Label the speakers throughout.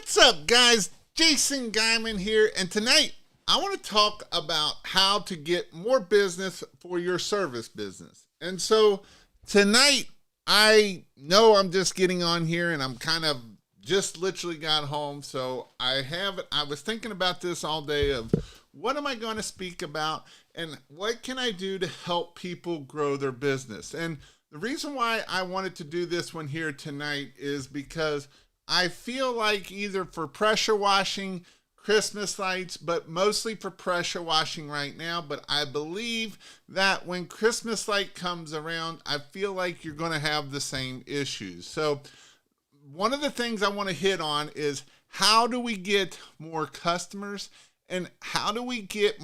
Speaker 1: What's up, guys? Jason Guyman here, and tonight I want to talk about how to get more business for your service business. And so tonight, I know I'm just getting on here and I'm kind of just literally got home, so I was thinking about this all day of what am I going to speak about and what can I do to help people grow their business. And the reason why I wanted to do this one here tonight is because I feel like either for pressure washing, Christmas lights, but mostly for pressure washing right now. But I believe that when Christmas light comes around, I feel like you're going to have the same issues. So one of the things I want to hit on is how do we get more customers and how do we get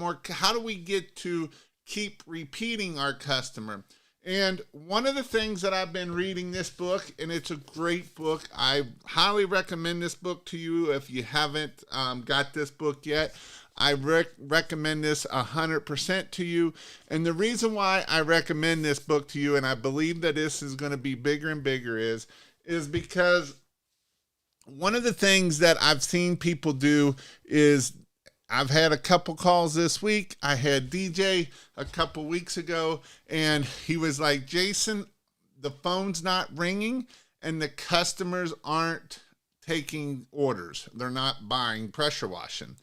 Speaker 1: to keep repeating our customer? And one of the things that I've been reading this book, and it's a great book. I highly recommend this book to you if you haven't got this book yet. I recommend this 100% to you. And the reason why I recommend this book to you, and I believe that this is going to be bigger and bigger, is because one of the things that I've seen people do is I've had a couple calls this week. I had DJ a couple weeks ago, and he was like, Jason, the phone's not ringing, and the customers aren't taking orders. They're not buying pressure washing.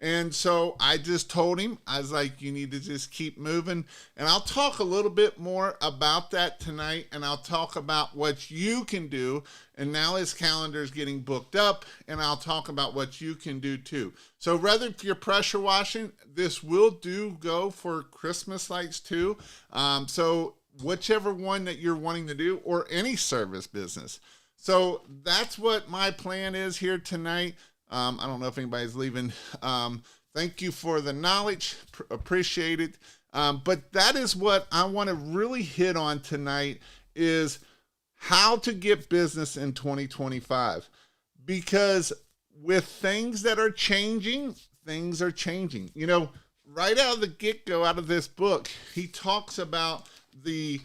Speaker 1: And so I just told him, I was like, you need to just keep moving. And I'll talk a little bit more about that tonight, and I'll talk about what you can do. And now his calendar is getting booked up, and I'll talk about what you can do too. So whether if you're pressure washing, this will go for Christmas lights too. So whichever one that you're wanting to do, or any service business. So that's what my plan is here tonight. I don't know if anybody's leaving. Thank you for the knowledge. Appreciate it. But that is what I want to really hit on tonight is how to get business in 2025. Because with things that are changing, things are changing. You know, right out of the get-go, out of this book, he talks about the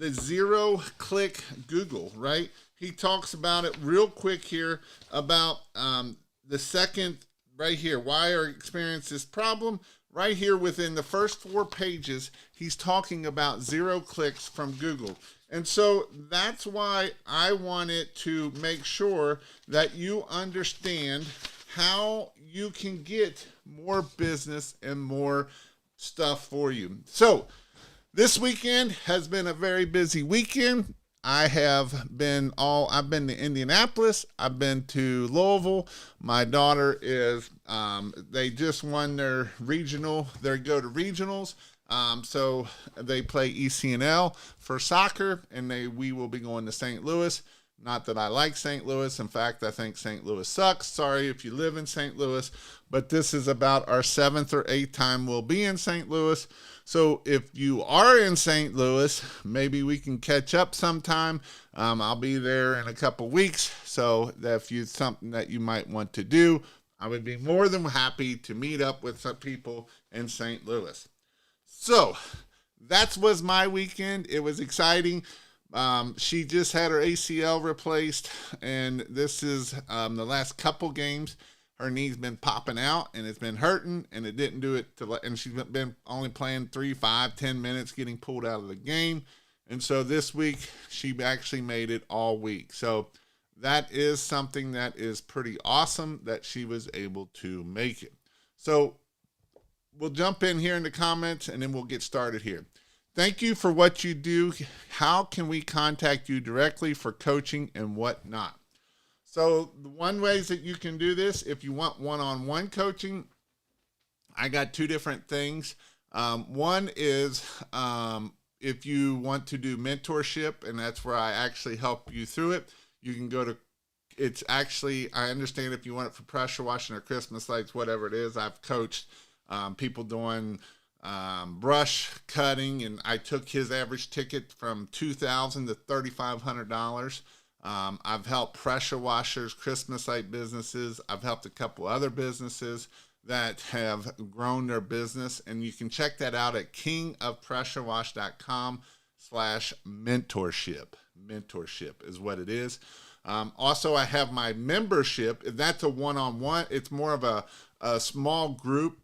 Speaker 1: zero-click Google, right? He talks about it real quick here about the second right here, why I experience this problem. Right here within the first 4 pages, he's talking about 0 clicks from Google. And so that's why I wanted to make sure that you understand how you can get more business and more stuff for you. So this weekend has been a very busy weekend. I've been to Indianapolis. I've been to Louisville. My daughter is, they just won their regional. They go to regionals. So they play ECNL for soccer, and we will be going to St. Louis. Not that I like St. Louis. In fact, I think St. Louis sucks. Sorry if you live in St. Louis, but this is about our 7th or 8th time we'll be in St. Louis. So if you are in St. Louis, maybe we can catch up sometime. I'll be there in a couple weeks. So that if it's something that you might want to do, I would be more than happy to meet up with some people in St. Louis. So that was my weekend. It was exciting. She just had her ACL replaced, and this is the last couple games. Her knee's been popping out, and it's been hurting, and it didn't do it and she's been only playing 3, 5, 10 minutes, getting pulled out of the game. And so this week, she actually made it all week. So that is something that is pretty awesome that she was able to make it. So we'll jump in here in the comments, and then we'll get started here. Thank you for what you do. How can we contact you directly for coaching and whatnot? So the one ways that you can do this, if you want one-on-one coaching, I got 2 different things. One is if you want to do mentorship, and that's where I actually help you through it. You can go to, it's actually, I understand if you want it for pressure washing or Christmas lights, whatever it is. I've coached people doing brush cutting, and I took his average ticket from $2,000 to $3,500. I've helped pressure washers, Christmas light businesses. I've helped a couple other businesses that have grown their business, and you can check that out at kingofpressurewash.com/mentorship. Mentorship is what it is. Also, I have my membership. That's a one-on-one. It's more of a small group.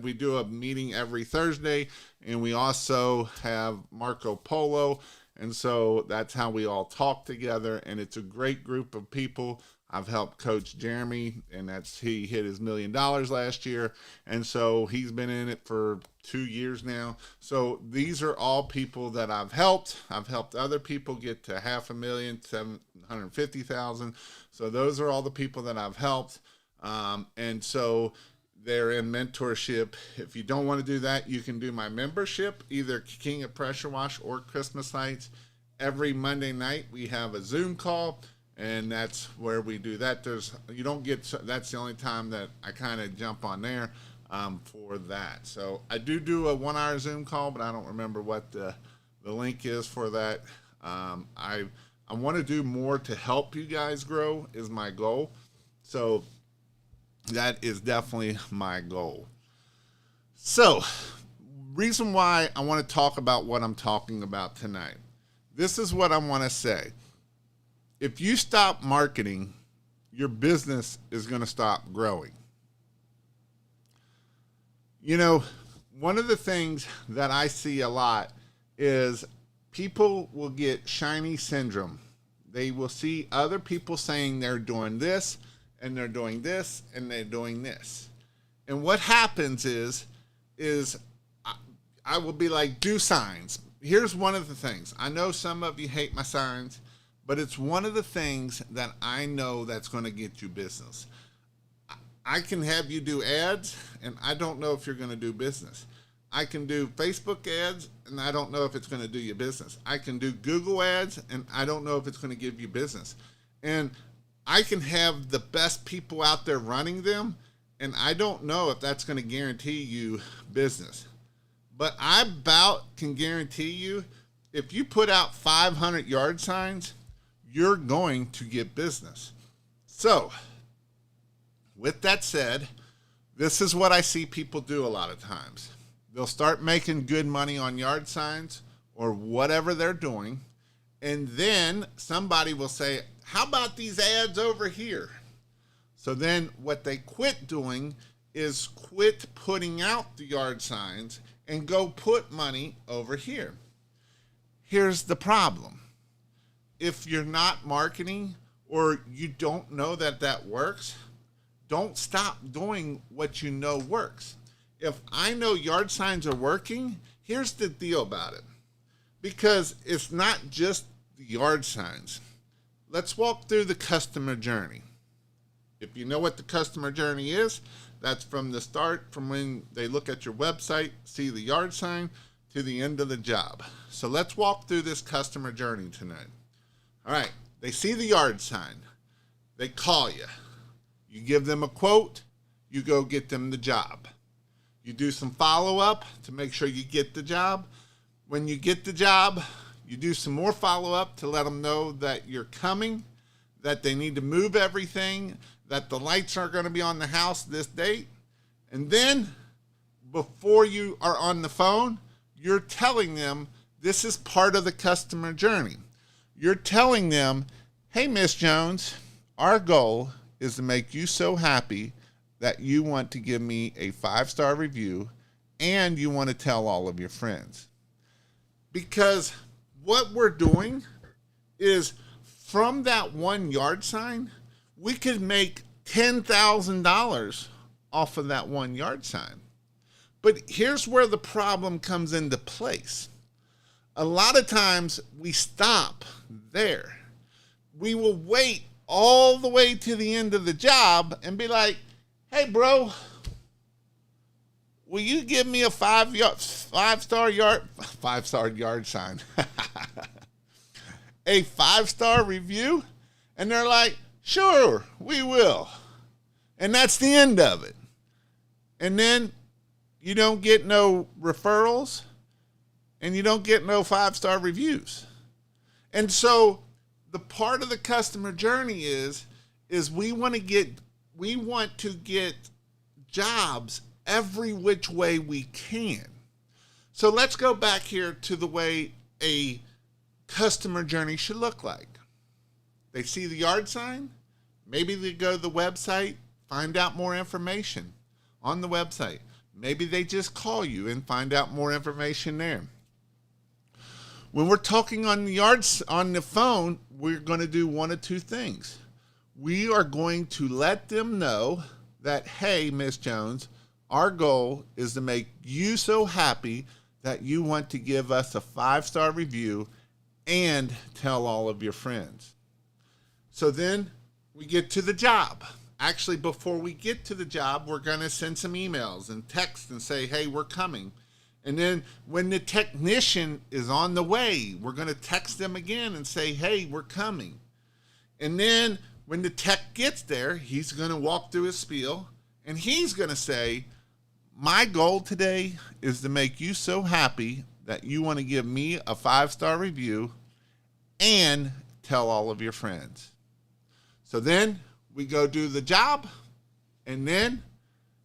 Speaker 1: We do a meeting every Thursday, and we also have Marco Polo. And so that's how we all talk together. And it's a great group of people. I've helped Coach Jeremy, and he hit his $1 million last year. And so he's been in it for 2 years now. So these are all people that I've helped. I've helped other people get to $500,000, 750,000. So those are all the people that I've helped. And so they're in mentorship. If you don't want to do that, you can do my membership, either King of Pressure Wash or Christmas Lights. Every Monday night we have a Zoom call, and that's where we do that. That's the only time that I kind of jump on there for that. So I do a 1 hour Zoom call, but I don't remember what the link is for that. I want to do more to help you guys grow is my goal. So that is definitely my goal. So, reason why I want to talk about what I'm talking about tonight. This is what I want to say. If you stop marketing, your business is going to stop growing. You know, one of the things that I see a lot is people will get shiny syndrome. They will see other people saying they're doing this, and they're doing this, and they're doing this. And what happens is I will be like, do signs. Here's one of the things. I know some of you hate my signs, but it's one of the things that I know that's going to get you business. I can have you do ads, and I don't know if you're going to do business. I can do Facebook ads, and I don't know if it's going to do you business. I can do Google ads, and I don't know if it's going to give you business. And I can have the best people out there running them, and I don't know if that's going to guarantee you business. But I can guarantee you, if you put out 500 yard signs, you're going to get business. So, with that said, this is what I see people do a lot of times. They'll start making good money on yard signs or whatever they're doing, and then somebody will say, how about these ads over here? So then what they quit doing is quit putting out the yard signs and go put money over here. Here's the problem. If you're not marketing or you don't know that works, don't stop doing what you know works. If I know yard signs are working, here's the deal about it. Because it's not just the yard signs. Let's walk through the customer journey. If you know what the customer journey is, that's from the start, from when they look at your website, see the yard sign, to the end of the job. So let's walk through this customer journey tonight. All right, they see the yard sign. They call you. You give them a quote. You go get them the job. You do some follow-up to make sure you get the job. When you get the job, you do some more follow-up to let them know that you're coming, that they need to move everything, that the lights are going to be on the house this date. And then, before you are on the phone, you're telling them this is part of the customer journey. You're telling them, hey, Miss Jones, our goal is to make you so happy that you want to give me a 5-star review and you want to tell all of your friends. Because what we're doing is from that one yard sign, we could make $10,000 off of that one yard sign. But here's where the problem comes into place. A lot of times we stop there. We will wait all the way to the end of the job and be like, hey, bro, will you give me a 5-star yard sign? A 5-star review? And they're like, sure, we will. And that's the end of it. And then you don't get no referrals and you don't get no 5-star reviews. And so the part of the customer journey is we want to get jobs every which way we can. So let's go back here to the way a customer journey should look like. They see the yard sign. Maybe they go to the website, find out more information on the website. Maybe they just call you and find out more information there. When we're talking on the phone, we're going to do one of two things. We are going to let them know that, hey, Miss Jones, our goal is to make you so happy that you want to give us a 5-star review and tell all of your friends. So then we get to the job. Actually, before we get to the job, we're going to send some emails and text and say, hey, we're coming. And then when the technician is on the way, we're going to text them again and say, hey, we're coming. And then when the tech gets there, he's going to walk through his spiel and he's going to say, my goal today is to make you so happy that you want to give me a 5-star review and tell all of your friends. So then we go do the job, and then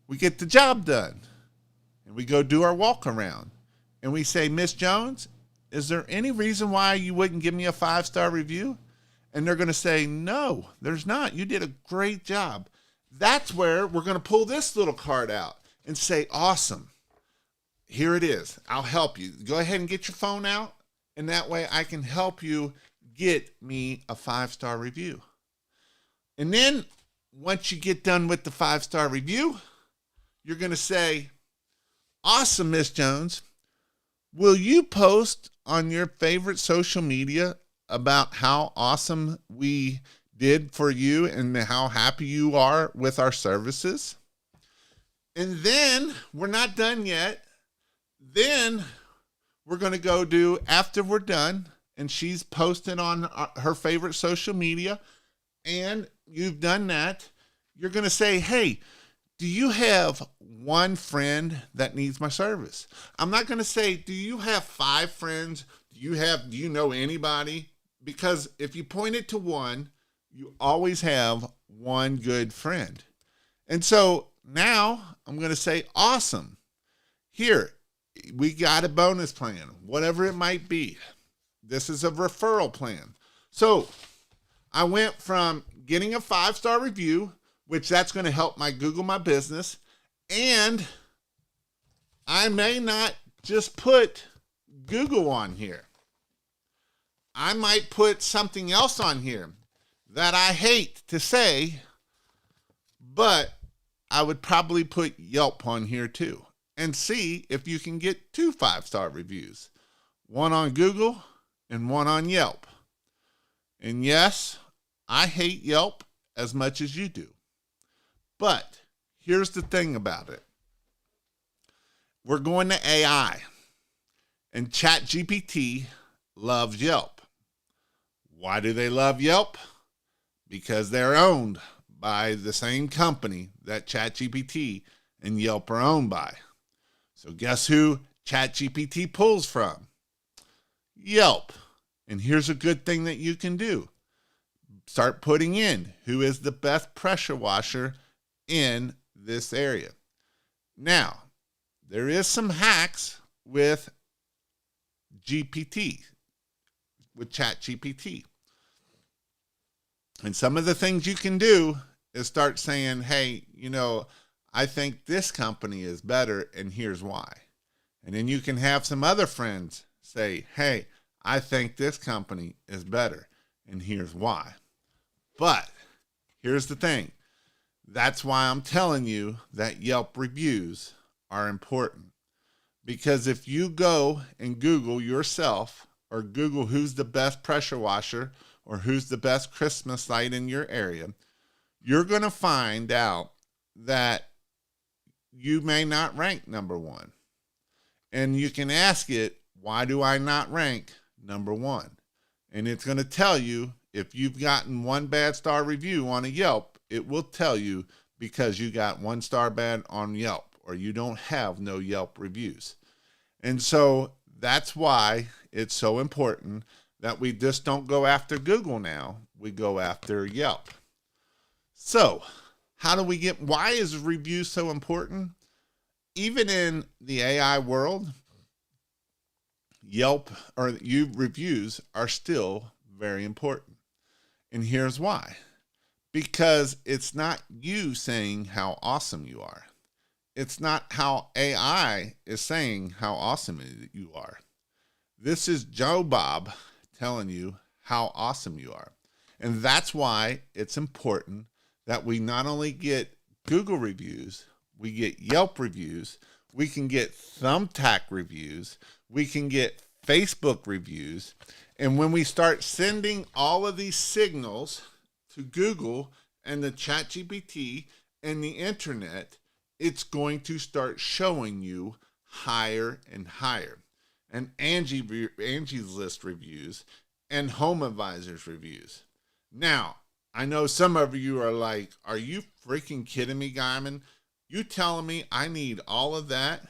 Speaker 1: we get the job done. And we go do our walk around. And we say, Miss Jones, is there any reason why you wouldn't give me a 5-star review? And they're going to say, no, there's not. You did a great job. That's where we're going to pull this little card out and say, awesome. Here it is. I'll help you. Go ahead and get your phone out. And that way I can help you get me a 5-star review. And then once you get done with the 5-star review, you're going to say, awesome, Miss Jones. Will you post on your favorite social media about how awesome we did for you and how happy you are with our services? And then we're not done yet. Then we're going to go do, after we're done, and she's posted on her favorite social media, and you've done that, you're going to say, hey, do you have one friend that needs my service? I'm not going to say, do you have 5 friends? Do you know anybody? Because if you point it to one, you always have one good friend. And so now I'm going to say, awesome. Here, we got a bonus plan, whatever it might be. This is a referral plan. So I went from getting a 5-star review, which that's going to help my Google My Business. And I may not just put Google on here. I might put something else on here that I hate to say, but I would probably put Yelp on here too and see if you can get 2 5-star reviews, one on Google and one on Yelp. And yes, I hate Yelp as much as you do. But here's the thing about it. We're going to AI, and ChatGPT loves Yelp. Why do they love Yelp? Because they're owned by the same company that ChatGPT and Yelp are owned by. So guess who ChatGPT pulls from? Yelp. And here's a good thing that you can do. Start putting in who is the best pressure washer in this area. Now, there is some hacks with GPT, with ChatGPT. And some of the things you can do is start saying, hey, I think this company is better and here's why. And then you can have some other friends say, hey, I think this company is better and here's why. But here's the thing. That's why I'm telling you that Yelp reviews are important. Because if you go and Google yourself or Google who's the best pressure washer or who's the best Christmas light in your area, you're going to find out that you may not rank number 1. And you can ask it, why do I not rank number 1? And it's going to tell you if you've gotten 1 bad star review on a Yelp, it will tell you because you got 1 star bad on Yelp or you don't have no Yelp reviews. And so that's why it's so important that we just don't go after Google now. We go after Yelp. So why is review so important? Even in the AI world, Yelp or reviews are still very important. And here's why. Because it's not you saying how awesome you are. It's not how AI is saying how awesome you are. This is Joe Bob telling you how awesome you are. And that's why it's important that we not only get Google reviews, we get Yelp reviews, we can get Thumbtack reviews, we can get Facebook reviews. And when we start sending all of these signals to Google and the ChatGPT and the internet, it's going to start showing you higher and higher. And Angie's List reviews and Home Advisor's reviews. Now, I know some of you are like, are you freaking kidding me, Guyman? You telling me I need all of that?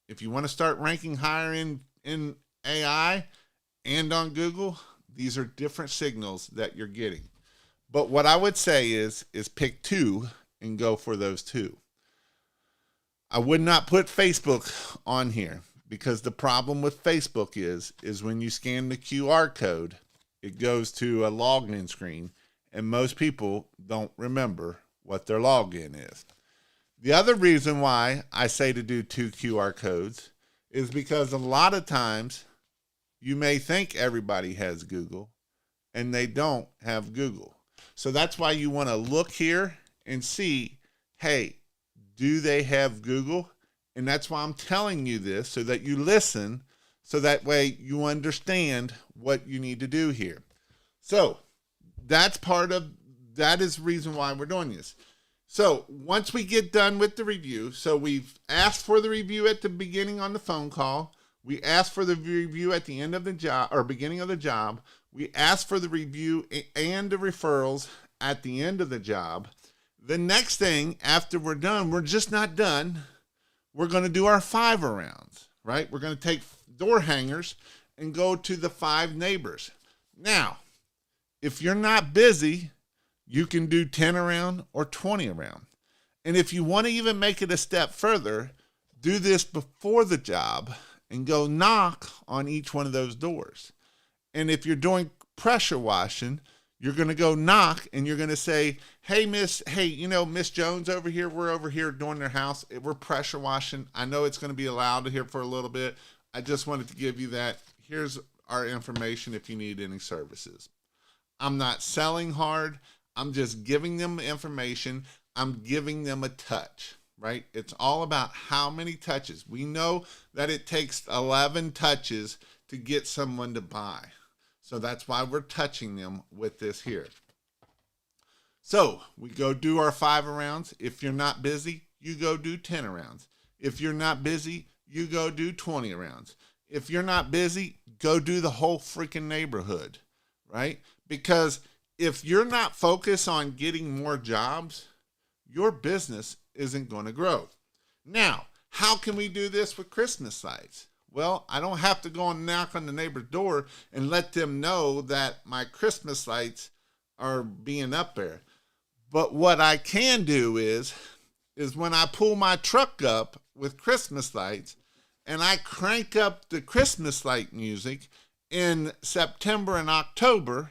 Speaker 1: If you want to start ranking higher in AI and on Google, these are different signals that you're getting. But what I would say is pick two and go for those two. I would not put Facebook on here because the problem with Facebook is when you scan the QR code, it goes to a login screen, and most people don't remember what their login is. The other reason why I say to do 2 QR codes is because a lot of times you may think everybody has Google and they don't have Google. So that's why you want to look here and see, hey, do they have Google? And that's why I'm telling you this, so that you listen, so that way you understand what you need to do here. So that is the reason why we're doing this. So once we get done with the review, so we've asked for the review at the beginning on the phone call. We asked for the review at the end of the job or beginning of the job. We asked for the review and the referrals at the end of the job. The next thing after we're done, we're just not done. We're going to do our 5 rounds, right? We're going to take door hangers and go to the 5 neighbors. Now, if you're not busy, you can do 10 around or 20 around. And if you want to even make it a step further, do this before the job and go knock on each one of those doors. And if you're doing pressure washing, you're going to go knock and you're going to say, hey, Miss Jones over here, we're over here doing their house. We're pressure washing. I know it's going to be allowed here for a little bit. I just wanted to give you that. Here's our information if you need any services. I'm not selling hard. I'm just giving them information. I'm giving them a touch, right? It's all about how many touches. We know that it takes 11 touches to get someone to buy. So that's why we're touching them with this here. So we go do our 5 rounds. If you're not busy, you go do 10 rounds. If you're not busy, you go do 20 rounds. If you're not busy, go do the whole freaking neighborhood, right? Because if you're not focused on getting more jobs, your business isn't going to grow. Now, how can we do this with Christmas lights? Well, I don't have to go and knock on the neighbor's door and let them know that my Christmas lights are being up there. But what I can do is when I pull my truck up with Christmas lights and I crank up the Christmas light music in September and October,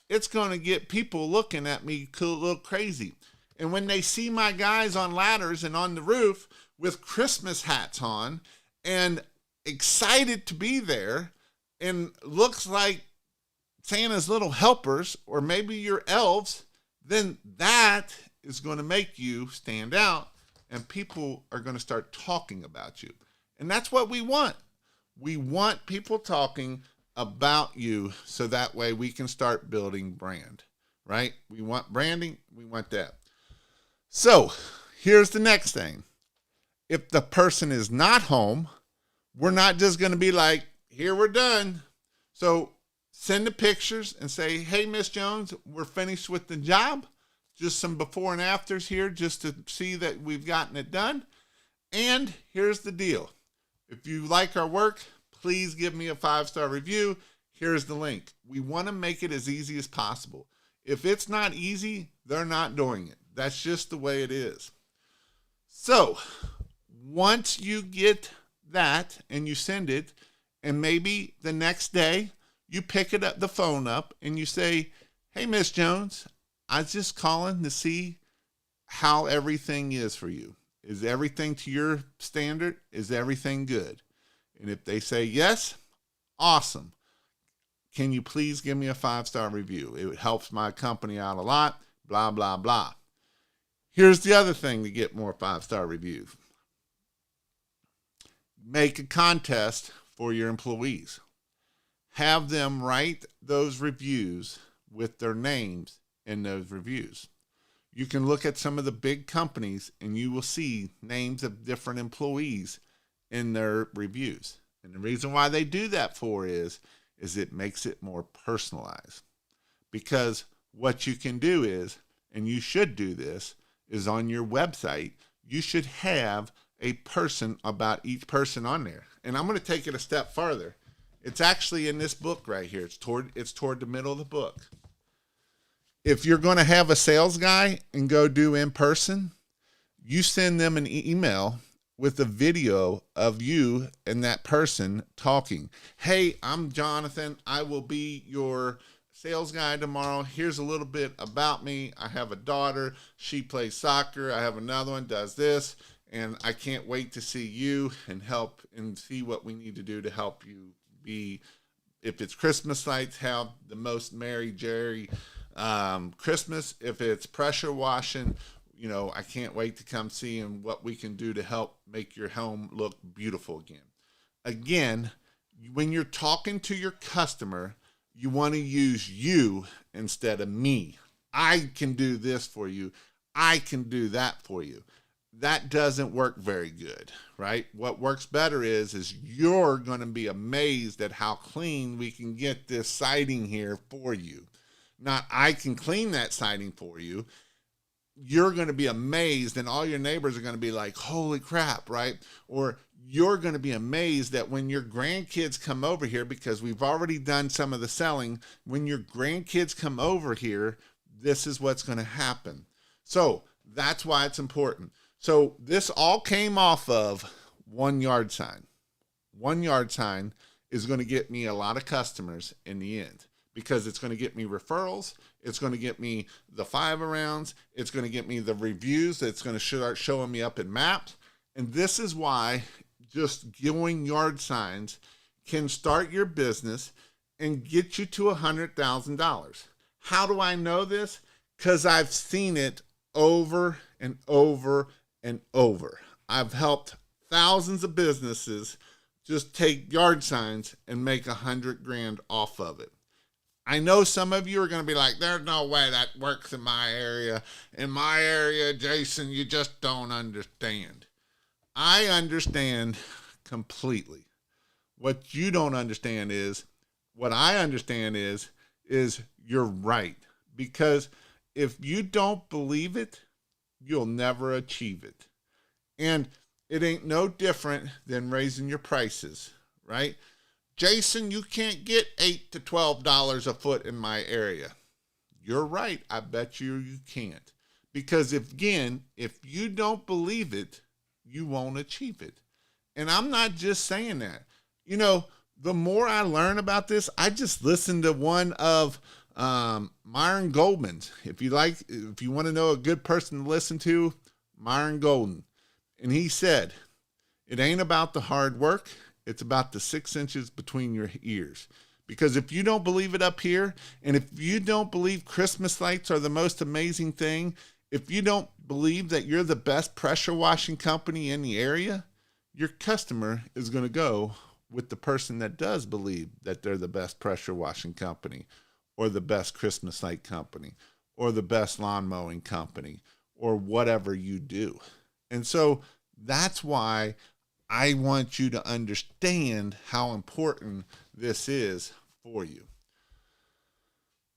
Speaker 1: it's going to get people looking at me a little crazy. And when they see my guys on ladders and on the roof with Christmas hats on and excited to be there and looks like Santa's little helpers or maybe your elves, then that is going to make you stand out and people are going to start talking about you. And that's what we want. We want people talking about you so that way we can start building brand, right? We want branding. We want that. So here's the next thing. If the person is not home, we're not just going to be like, here, we're done. So send the pictures and say, hey, Miss Jones, we're finished with the job. Just some before and afters here just to see that we've gotten it done. And here's the deal. If you like our work, please give me a 5-star review. Here's the link. We want to make it as easy as possible. If it's not easy, they're not doing it. That's just the way it is. So once you get that and you send it, and maybe the next day you pick it up, the phone up, and you say, Hey, Miss Jones, I was just calling to see how everything is for you. Is everything to your standard? Is everything good? And if they say yes, awesome. Can you please give me a 5-star review? It helps my company out a lot, blah, blah, blah. Here's the other thing to get more 5-star reviews. Make a contest for your employees. Have them write those reviews with their names in those reviews. You can look at some of the big companies and you will see names of different employees in their reviews. And the reason why they do that is it makes it more personalized. Because what you can do is, and you should do this, is on your website, you should have a person about each person on there. And I'm going to take it a step farther. It's actually in this book right here. It's toward the middle of the book. If you're going to have a sales guy and go do in person, you send them an email with a video of you and that person talking. Hey, I'm Jonathan. I will be your sales guy tomorrow. Here's a little bit about me. I have a daughter. She plays soccer. I have another one, does this. And I can't wait to see you and help and see what we need to do to help you be, if it's Christmas lights, have the most Merry Jerry Christmas. If it's pressure washing, I can't wait to come see and what we can do to help make your home look beautiful again. Again, when you're talking to your customer, you want to use you instead of me. I can do this for you. I can do that for you. That doesn't work very good, right? What works better is you're going to be amazed at how clean we can get this siding here for you. Not I can clean that siding for you. You're going to be amazed, and all your neighbors are going to be like, holy crap, right? Or you're going to be amazed that when your grandkids come over here, because we've already done some of the selling, when your grandkids come over here, this is what's going to happen. So that's why it's important. So this all came off of one yard sign. One yard sign is going to get me a lot of customers in the end, because it's going to get me referrals. It's going to get me the 5-arounds. It's going to get me the reviews. That's going to start showing me up in maps. And this is why just going yard signs can start your business and get you to $100,000. How do I know this? Because I've seen it over and over and over. I've helped thousands of businesses just take yard signs and make $100,000 off of it. I know some of you are going to be like, there's no way that works in my area. In my area, Jason, you just don't understand. I understand completely. What you don't understand is, what I understand is you're right. Because if you don't believe it, you'll never achieve it. And it ain't no different than raising your prices, right? Jason, you can't get $8 to $12 a foot in my area. You're right. I bet you can't. Because if you don't believe it, you won't achieve it. And I'm not just saying that. The more I learn about this, I just listened to one of Myron Goldman's. If you want to know a good person to listen to, Myron Golden. And he said, it ain't about the hard work. It's about the 6 inches between your ears. Because if you don't believe it up here, and if you don't believe Christmas lights are the most amazing thing, if you don't believe that you're the best pressure washing company in the area, your customer is going to go with the person that does believe that they're the best pressure washing company, or the best Christmas light company, or the best lawn mowing company, or whatever you do. And so that's why I want you to understand how important this is for you.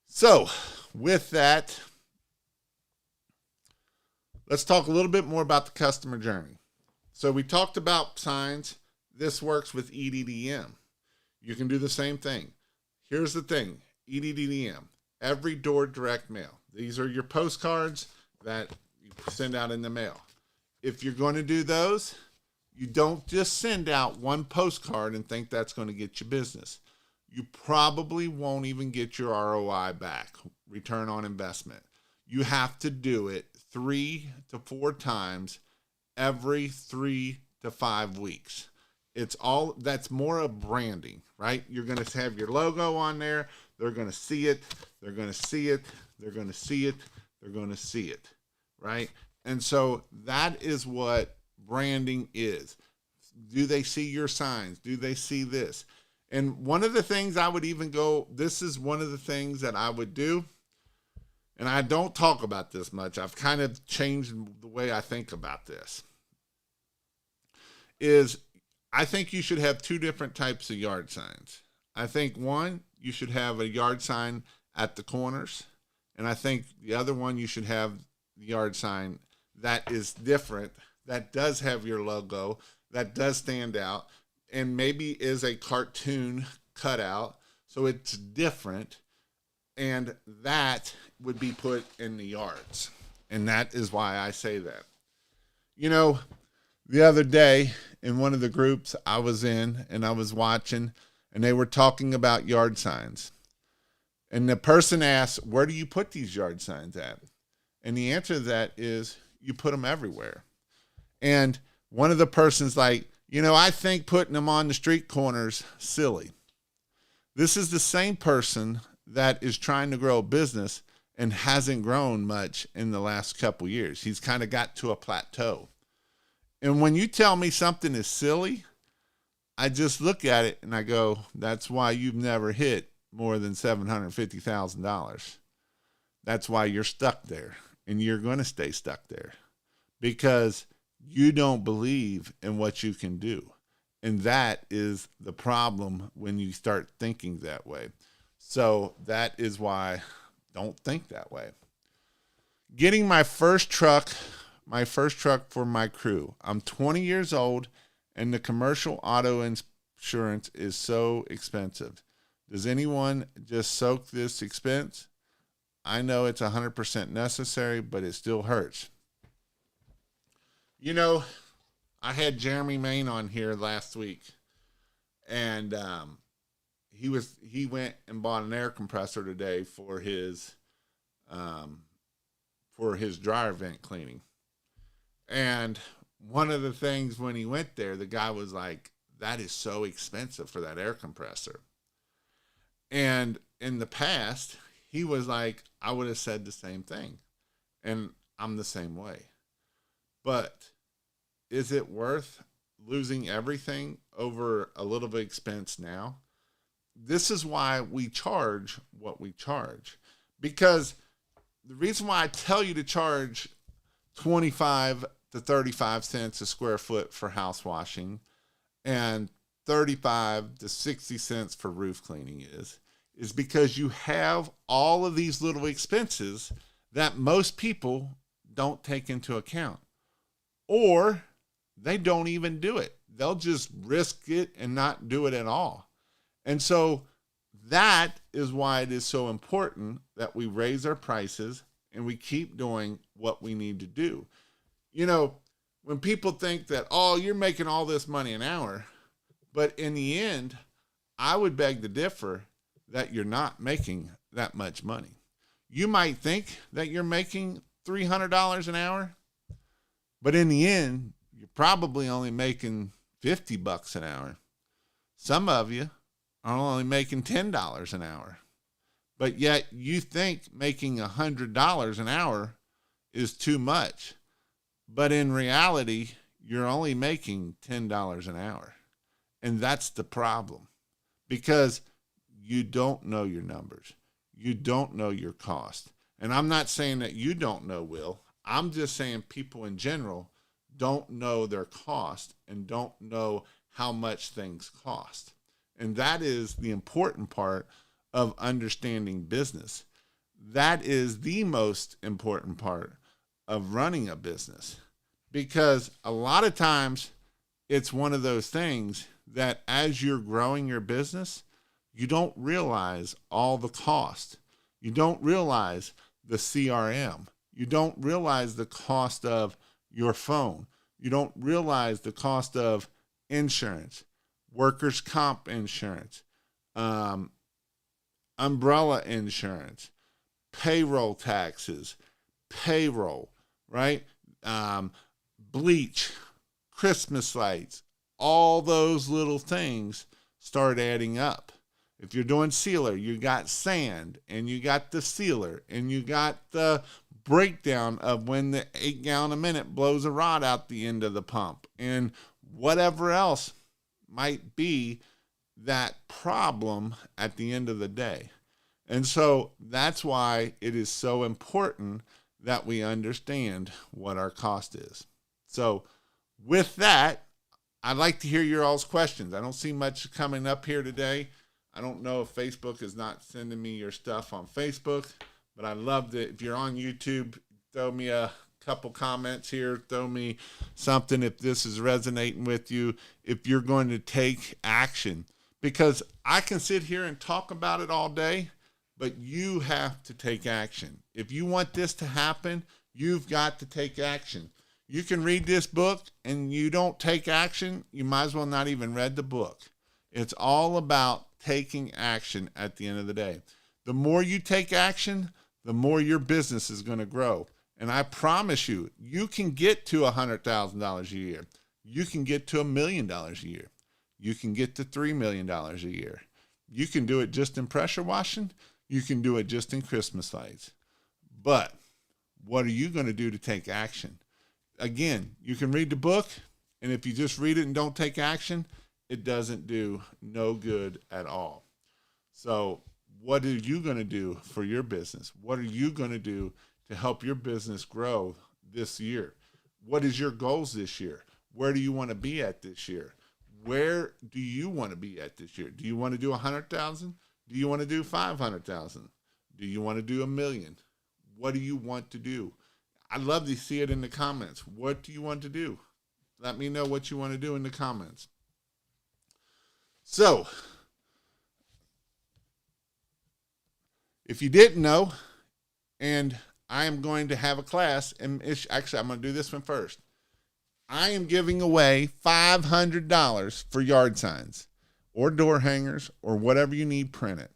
Speaker 1: So with that, let's talk a little bit more about the customer journey. So we talked about signs. This works with EDDM. You can do the same thing. Here's the thing, EDDM, every door direct mail. These are your postcards that you send out in the mail. If you're going to do those, you don't just send out one postcard and think that's going to get you business. you probably won't even get your ROI back, return on investment. You have to do it 3 to 4 times every 3 to 5 weeks. That's more of branding, right? You're going to have your logo on there. They're going to see it. They're going to see it. They're going to see it. They're going to see it, right? And so that is what branding is. Do they see your signs? Do they see this? And one of the things I would even go, this is one of the things that I would do, and I don't talk about this much. I've kind of changed the way I think about this, is I think you should have 2 different types of yard signs. I think one, you should have a yard sign at the corners, and I think the other one, you should have the yard sign that is different, that does have your logo, that does stand out, and maybe is a cartoon cutout, so it's different, and that would be put in the yards. And that is why I say that. You know, the other day in one of the groups I was in and I was watching, and they were talking about yard signs. And the person asked, where do you put these yard signs at? And the answer to that is, you put them everywhere. And one of the persons like, I think putting them on the street corners silly. This is the same person that is trying to grow a business and hasn't grown much in the last couple years. He's kind of got to a plateau. And when you tell me something is silly, I just look at it and I go, that's why you've never hit more than $750,000. That's why you're stuck there, and you're going to stay stuck there because you don't believe in what you can do. And that is the problem when you start thinking that way. So that is why don't think that way. Getting my first truck for my crew. I'm 20 years old and the commercial auto insurance is so expensive. Does anyone just soak this expense? I know it's 100% necessary, but it still hurts. I had Jeremy Main on here last week, and he went and bought an air compressor today for his dryer vent cleaning. And one of the things when he went there, the guy was like, that is so expensive for that air compressor. And in the past, he was like, I would have said the same thing. And I'm the same way. But is it worth losing everything over a little bit of expense now? This is why we charge what we charge. Because the reason why I tell you to charge 25 to 35 cents a square foot for house washing and 35 to 60 cents for roof cleaning is because you have all of these little expenses that most people don't take into account, or they don't even do it. They'll just risk it and not do it at all. And so that is why it is so important that we raise our prices and we keep doing what we need to do. When people think that, oh, you're making all this money an hour, but in the end, I would beg to differ that you're not making that much money. You might think that you're making $300 an hour, but in the end, you're probably only making $50 an hour. Some of you are only making $10 an hour, but yet you think making $100 an hour is too much. But in reality, you're only making $10 an hour. And that's the problem, because you don't know your numbers. You don't know your cost. And I'm not saying that you don't know, Will. I'm just saying people in general don't know their cost and don't know how much things cost. And that is the important part of understanding business. That is the most important part of running a business, because a lot of times it's one of those things that as you're growing your business, you don't realize all the cost. You don't realize the CRM. You don't realize the cost of your phone. You don't realize the cost of insurance, workers' comp insurance, um, umbrella insurance, payroll taxes, payroll, right? Bleach, Christmas lights, all those little things start adding up. If you're doing sealer, you got sand, and you got the sealer, and you got the breakdown of when the 8 gallon a minute blows a rod out the end of the pump, and whatever else might be that problem at the end of the day. And so that's why it is so important that we understand what our cost is. So with that, I'd like to hear your all's questions. I don't see much coming up here today. I don't know if Facebook is not sending me your stuff on Facebook, but I'd love to, if you're on YouTube, throw me a couple comments here, throw me something if this is resonating with you, if you're going to take action. Because I can sit here and talk about it all day, but you have to take action. If you want this to happen, you've got to take action. You can read this book and you don't take action, you might as well not even read the book. It's all about taking action at the end of the day. The more you take action, the more your business is going to grow. And I promise you, you can get to $100,000 a year. You can get to $1 million a year. You can get to $3 million a year. You can do it just in pressure washing. You can do it just in Christmas lights. But what are you going to do to take action? Again, you can read the book, and if you just read it and don't take action, it doesn't do no good at all. So what are you going to do for your business? What are you going to do to help your business grow this year? What is your goals this year? Where do you want to be at this year? Where do you want to be at this year? Do you want to do 100,000? Do you want to do 500,000? Do you want to do 1 million? What do you want to do? I'd love to see it in the comments. What do you want to do? Let me know what you want to do in the comments. So, if you didn't know, and I am going to have a class, and actually I'm going to do this one first. I am giving away $500 for yard signs or door hangers or whatever you need printed.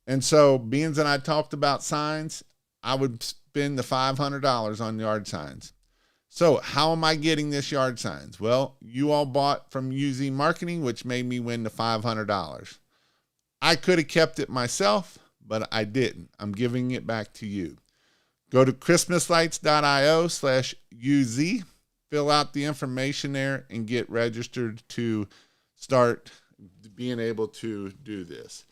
Speaker 1: And so, being that I talked about signs, I would spend the $500 on yard signs. So how am I getting this yard signs? Well, you all bought from UZ Marketing, which made me win the $500. I could have kept it myself, but I didn't. I'm giving it back to you. Go to christmaslights.io/UZ, fill out the information there, and get registered to start being able to do this.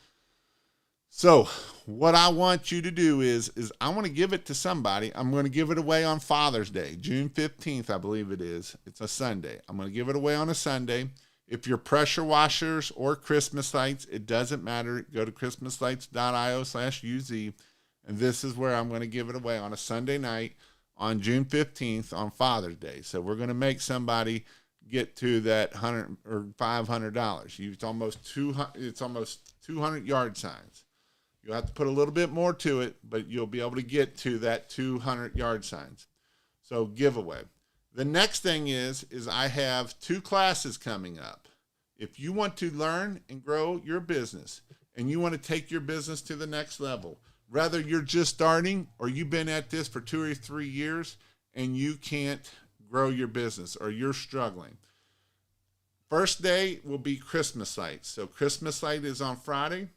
Speaker 1: So what I want you to do is I want to give it to somebody. I'm going to give it away on Father's Day, June 15th, I believe it is. It's a Sunday. I'm going to give it away on a Sunday. If you're pressure washers or Christmas lights, it doesn't matter. Go to christmaslights.io/UZ, and this is where I'm going to give it away on a Sunday night on June 15th on Father's Day. So we're going to make somebody get to that $100 or $500. It's almost 200 yard signs. You'll have to put a little bit more to it, but you'll be able to get to that 200 yard signs. So giveaway. The next thing is I have 2 classes coming up. If you want to learn and grow your business and you want to take your business to the next level, whether you're just starting or you've been at this for 2 or 3 years and you can't grow your business or you're struggling. First day will be Christmas lights. So Christmas light is on Friday.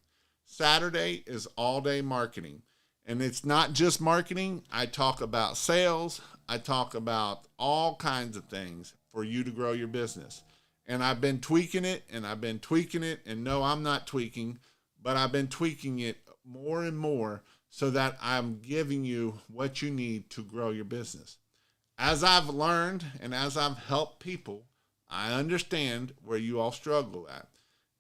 Speaker 1: Saturday is all day marketing. And it's not just marketing. I talk about sales. I talk about all kinds of things for you to grow your business. And I've been tweaking it and I've been tweaking it. And no, I'm not tweaking, but I've been tweaking it more and more so that I'm giving you what you need to grow your business. As I've learned and as I've helped people, I understand where you all struggle at.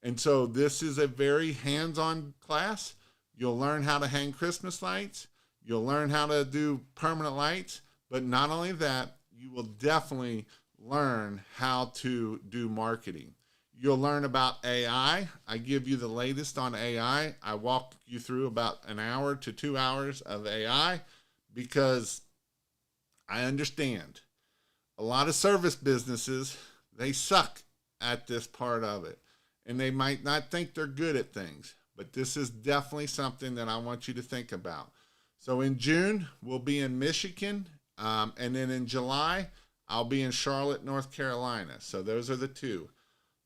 Speaker 1: And so this is a very hands-on class. You'll learn how to hang Christmas lights. You'll learn how to do permanent lights. But not only that, you will definitely learn how to do marketing. You'll learn about AI. I give you the latest on AI. I walk you through about an hour to 2 hours of AI because I understand a lot of service businesses, they suck at this part of it. and they might not think they're good at things, but this is definitely something that I want you to think about. So in June, we'll be in Michigan, and then in July, I'll be in Charlotte, North Carolina. So those are the two.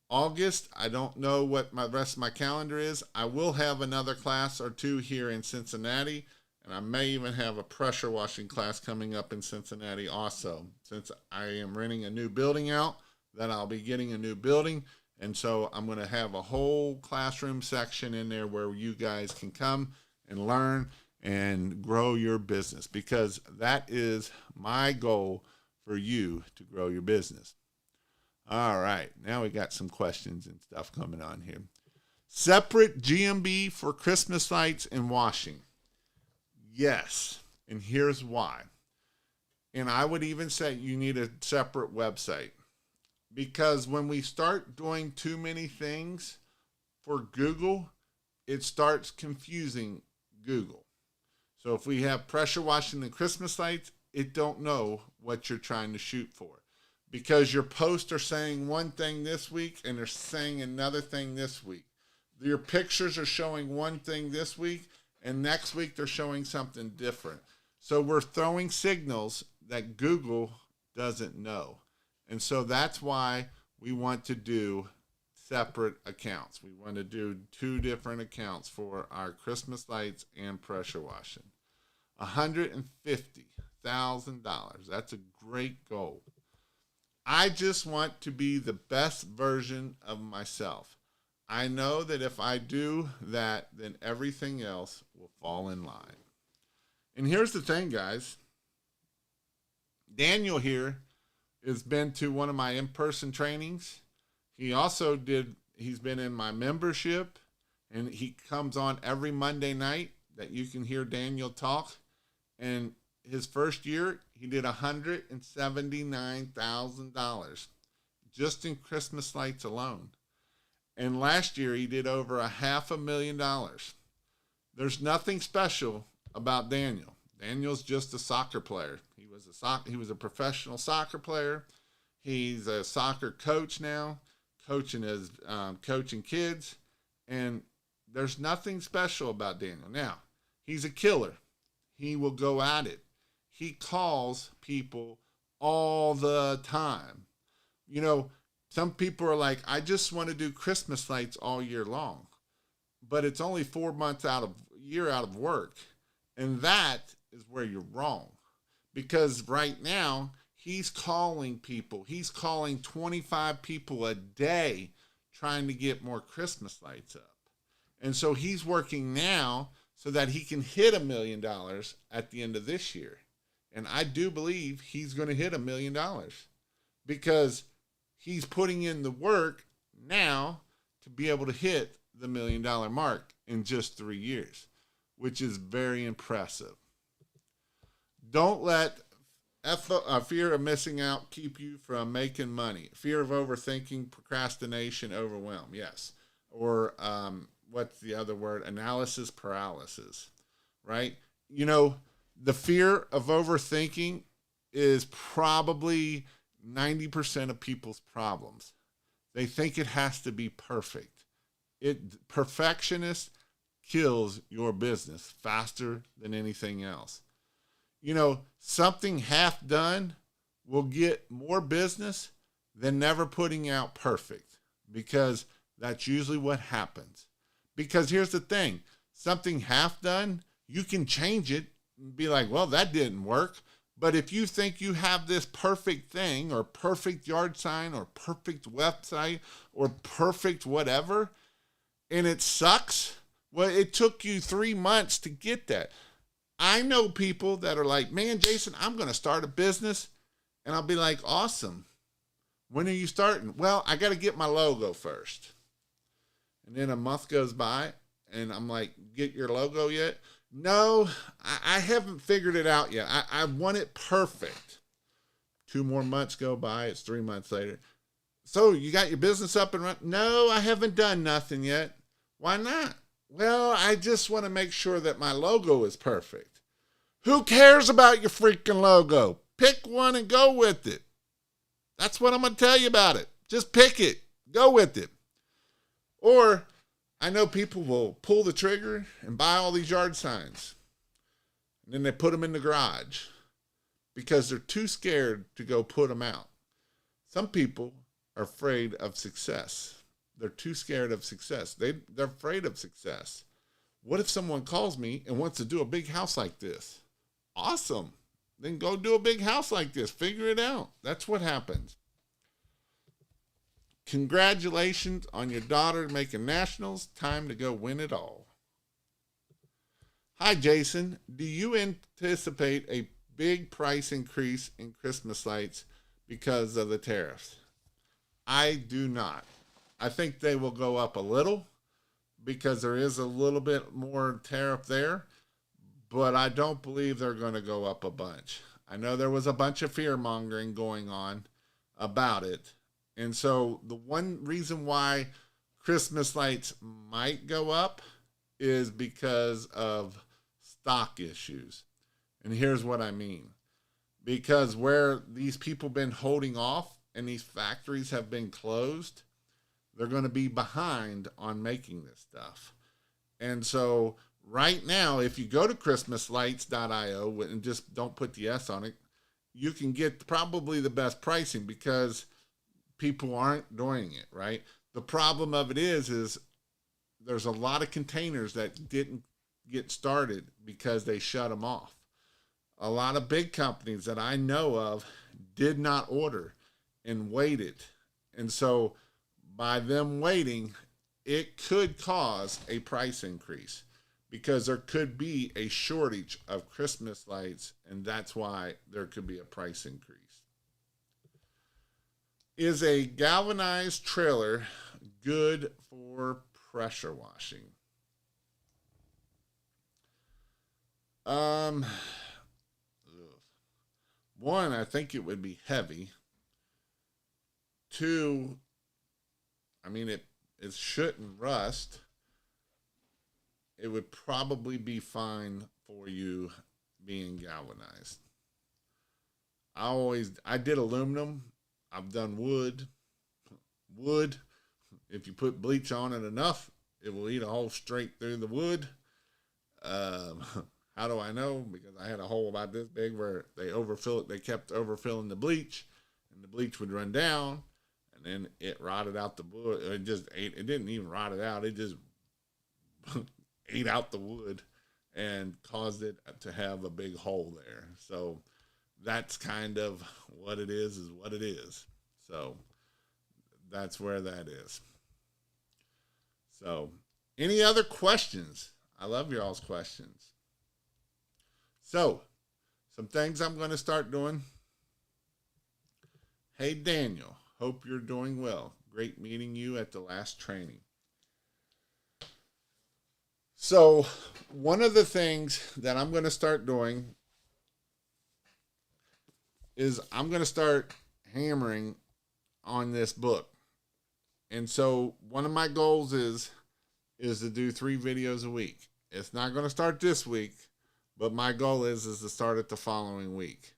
Speaker 1: August, I don't know what my rest of my calendar is. I will have another class or two here in Cincinnati, and I may even have a pressure washing class coming up in Cincinnati also. Since I am renting a new building out, then I'll be getting a new building, and so I'm going to have a whole classroom section in there where you guys can come and learn and grow your business, because that is my goal for you to grow your business. All right, now we got some questions and stuff coming on here. Separate GMB for Christmas lights and washing. Yes, and here's why. And I would even say you need a separate website, because when we start doing too many things for Google, it starts confusing Google. So if we have pressure washing and Christmas lights, it don't know what you're trying to shoot for, because your posts are saying one thing this week and they're saying another thing this week. Your pictures are showing one thing this week, and next week they're showing something different. So we're throwing signals that Google doesn't know. And so that's why we want to do separate accounts. We want to do 2 different accounts for our Christmas lights and pressure washing. $150,000. That's a great goal. I just want to be the best version of myself. I know that if I do that, then everything else will fall in line. And here's the thing, guys. Daniel here has been to one of my in-person trainings. He's been in my membership, and he comes on every Monday night that you can hear Daniel talk. And his first year, he did $179,000 just in Christmas lights alone. And last year, he did over $500,000. There's nothing special about Daniel. Daniel's just a soccer player. He was a professional soccer player. He's a soccer coach now, coaching kids. And there's nothing special about Daniel. Now, he's a killer. He will go at it. He calls people all the time. You know, some people are like, I just want to do Christmas lights all year long. But it's only 4 months out of work. And that is where you're wrong. Because right now, he's calling people. He's calling 25 people a day trying to get more Christmas lights up. And so he's working now so that he can hit $1 million at the end of this year. And I do believe he's going to hit $1 million, because he's putting in the work now to be able to hit the $1 million mark in just 3 years, which is very impressive. Don't let fear of missing out keep you from making money. Fear of overthinking, procrastination, overwhelm. Yes. Or what's the other word? Analysis paralysis, right? You know, the fear of overthinking is probably 90% of people's problems. They think it has to be perfect. Perfectionist kills your business faster than anything else. You know, something half done will get more business than never putting out perfect, because that's usually what happens. Because here's the thing, something half done, you can change it and be like, well, that didn't work. But if you think you have this perfect thing, or perfect yard sign, or perfect website, or perfect whatever, and it sucks, well, it took you 3 months to get that. I know people that are like, man, Jason, I'm going to start a business. And I'll be like, awesome. When are you starting? Well, I got to get my logo first. And then a month goes by, and I'm like, get your logo yet? No, I haven't figured it out yet. I want it perfect. 2 more months go by. It's 3 months later. So you got your business up and running? No, I haven't done nothing yet. Why not? Well, I just want to make sure that my logo is perfect. Who cares about your freaking logo? Pick one and go with it. That's what I'm going to tell you about it. Just pick it. Go with it. Or I know people will pull the trigger and buy all these yard signs. And then they put them in the garage because they're too scared to go put them out. Some people are afraid of success. They're too scared of success. They're afraid of success. What if someone calls me and wants to do a big house like this? Awesome. Then go do a big house like this. Figure it out. That's what happens. Congratulations on your daughter making nationals. Time to go win it all. Hi, Jason. Do you anticipate a big price increase in Christmas lights because of the tariffs? I do not. I think they will go up a little because there is a little bit more tariff there, but I don't believe they're going to go up a bunch. I know there was a bunch of fear mongering going on about it. And so the one reason why Christmas lights might go up is because of stock issues. And here's what I mean. Because where these people been holding off and these factories have been closed, they're going to be behind on making this stuff. And so right now, if you go to christmaslights.io and just don't put the S on it, you can get probably the best pricing because people aren't doing it, right? The problem of it is there's a lot of containers that didn't get started because they shut them off. A lot of big companies that I know of did not order and waited. And so by them waiting, it could cause a price increase because there could be a shortage of Christmas lights, and that's why there could be a price increase. Is a galvanized trailer good for pressure washing? One, I think it would be heavy. Two, I mean, it shouldn't rust. It would probably be fine for you being galvanized. I did aluminum. I've done wood. Wood, if you put bleach on it enough, it will eat a hole straight through the wood. How do I know? Because I had a hole about this big where they kept overfilling the bleach, and the bleach would run down, and then it rotted out the wood. It didn't even rot it out. It just ate out the wood and caused it to have a big hole there. So that's kind of what it is what it is. So that's where that is. So any other questions? I love y'all's questions. So some things I'm going to start doing. Hey, Daniel, hope you're doing well. Great meeting you at the last training. So one of the things that I'm going to start doing is I'm going to start hammering on this book. And so one of my goals is to do 3 videos a week. It's not going to start this week, but my goal is to start it the following week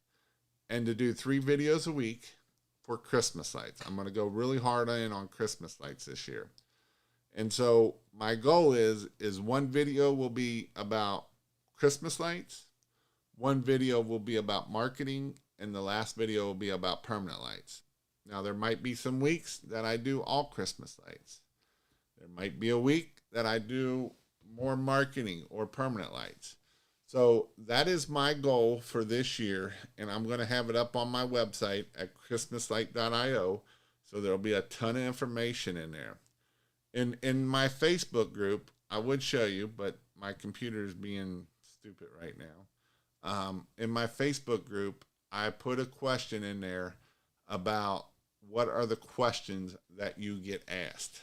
Speaker 1: and to do 3 videos a week for Christmas lights. I'm going to go really hard in on Christmas lights this year. And so my goal is one video will be about Christmas lights, one video will be about marketing, and the last video will be about permanent lights. Now, there might be some weeks that I do all Christmas lights. There might be a week that I do more marketing or permanent lights. So that is my goal for this year, and I'm going to have it up on my website at christmaslight.io, so there'll be a ton of information in there. In my Facebook group, I would show you, but my computer is being stupid right now. In my Facebook group, I put a question in there about what are the questions that you get asked.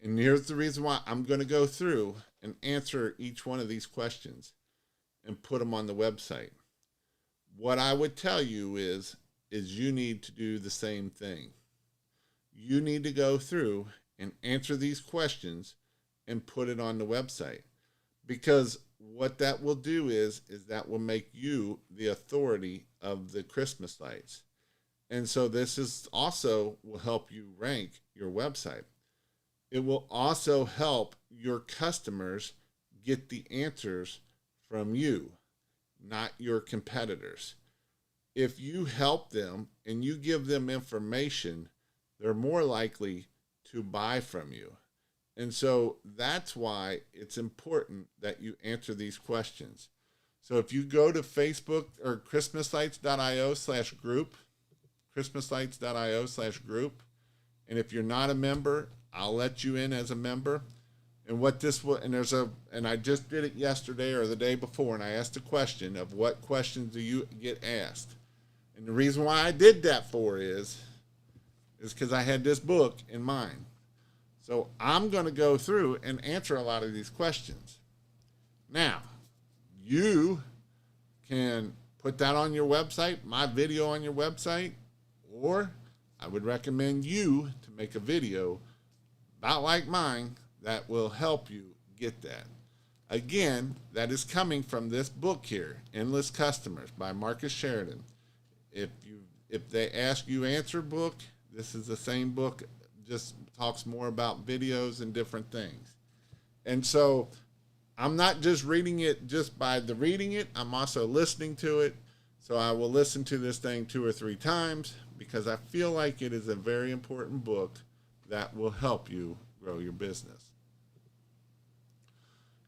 Speaker 1: And here's the reason why I'm going to go through and answer each one of these questions and put them on the website. What I would tell you is you need to do the same thing. You need to go through and answer these questions and put it on the website. Because what that will do is that will make you the authority of the Christmas lights. And so this is also will help you rank your website. It will also help your customers get the answers from you, not your competitors. If you help them and you give them information, they're more likely to buy from you. And so that's why it's important that you answer these questions. So if you go to Facebook or christmaslights.io/group, christmaslights.io/group, and if you're not a member, I'll let you in as a member. And what this will, and I just did it yesterday or the day before, and I asked a question of what questions do you get asked. And the reason why I did that is because I had this book in mind. So I'm going to go through and answer a lot of these questions. Now, you can put that on your website, my video on your website, or I would recommend you to make a video about like mine that will help you get that. Again, that is coming from this book here, Endless Customers by Marcus Sheridan. If they ask you answer book, this is the same book, just talks more about videos and different things. And so I'm not just reading it just by the reading it, I'm also listening to it. So I will listen to this thing 2 or 3 times because I feel like it is a very important book that will help you grow your business.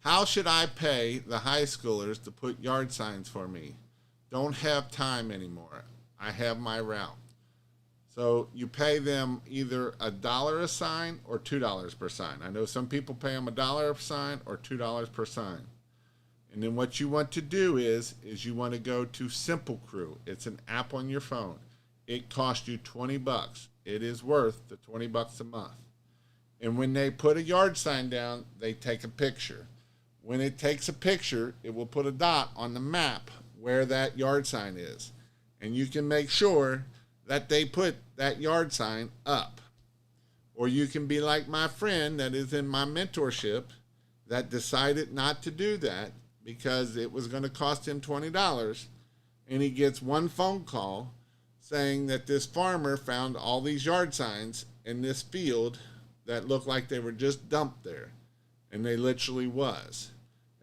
Speaker 1: How should I pay the high schoolers to put yard signs for me? Don't have time anymore. I have my route. So you pay them either $1 a sign or $2 per sign. I know some people pay them $1 a sign or $2 per sign. And then what you want to do is you want to go to Simple Crew. It's an app on your phone. It costs you $20. It is worth the $20 a month. And when they put a yard sign down, they take a picture. When it takes a picture, it will put a dot on the map where that yard sign is. And you can make sure that they put that yard sign up. Or you can be like my friend that is in my mentorship that decided not to do that because it was going to cost him $20. And he gets one phone call saying that this farmer found all these yard signs in this field that looked like they were just dumped there. And they literally was.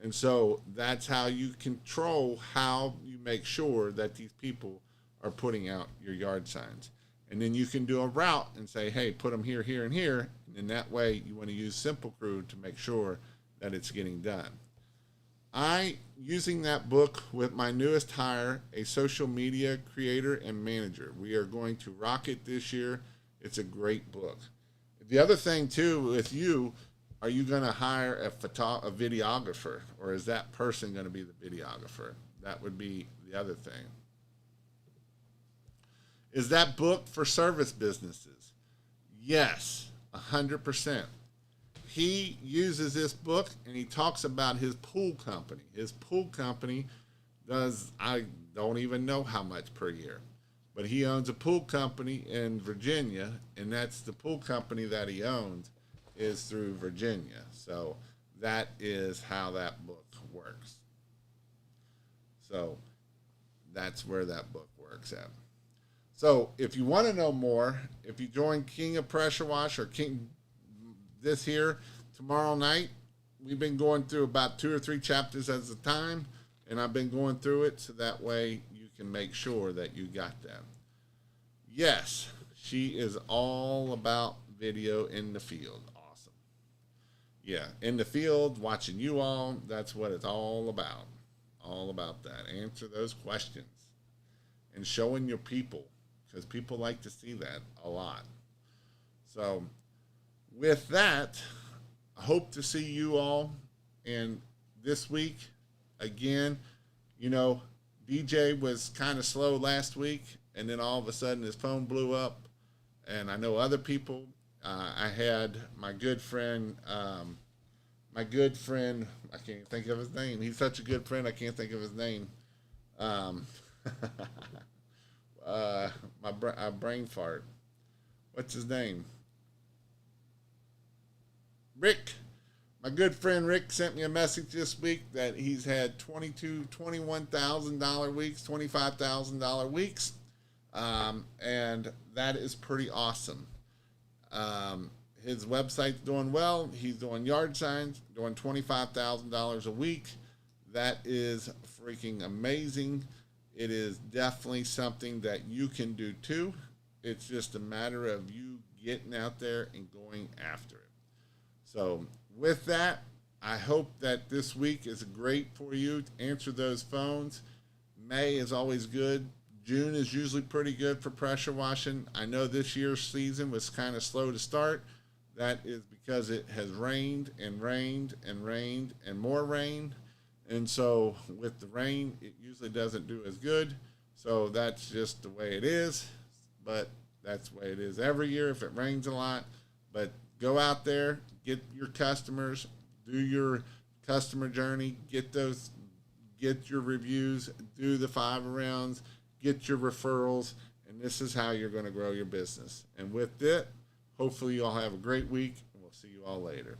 Speaker 1: And so that's how you control how you make sure that these people are putting out your yard signs. And then you can do a route and say, hey, put them here, here, and here. And in that way, you want to use Simple Crew to make sure that it's getting done. Using that book with my newest hire, a social media creator and manager. We are going to rock it this year. It's a great book. The other thing, too, with you, are you going to hire a videographer, or is that person going to be the videographer? That would be the other thing. Is that book for service businesses? Yes, 100%. He uses this book and he talks about his pool company. His pool company does, I don't even know how much per year, but he owns a pool company in Virginia, and that's the pool company that he owns is through Virginia. So that is how that book works. So that's where that book works at. So if you want to know more, if you join King of Pressure Wash or King this here tomorrow night, we've been going through about 2 or 3 chapters at a time, and I've been going through it so that way you can make sure that you got that. Yes, she is all about video in the field. Awesome. Yeah, in the field, watching you all, that's what it's all about. All about that. Answer those questions and showing your people, because people like to see that a lot. So with that, I hope to see you all. And this week, again, you know, DJ was kind of slow last week, and then all of a sudden his phone blew up. And I know other people. I had my good friend, I can't think of his name. He's such a good friend, I can't think of his name. My brain fart. What's his name? Rick. My good friend Rick sent me a message this week that he's had $21,000 weeks, $25,000 weeks, and that is pretty awesome. his website's doing well. He's doing yard signs, doing $25,000 a week. That is freaking amazing. It is definitely something that you can do too. It's just a matter of you getting out there and going after it. So with that, I hope that this week is great for you to answer those phones. May is always good. June is usually pretty good for pressure washing. I know this year's season was kind of slow to start. That is because it has rained and rained and rained and more rain. And so with the rain, it usually doesn't do as good. So that's just the way it is. But that's the way it is every year if it rains a lot. But go out there, get your customers, do your customer journey, get your reviews, do the 5 rounds, get your referrals, and this is how you're going to grow your business. And with it, hopefully you all have a great week, and we'll see you all later.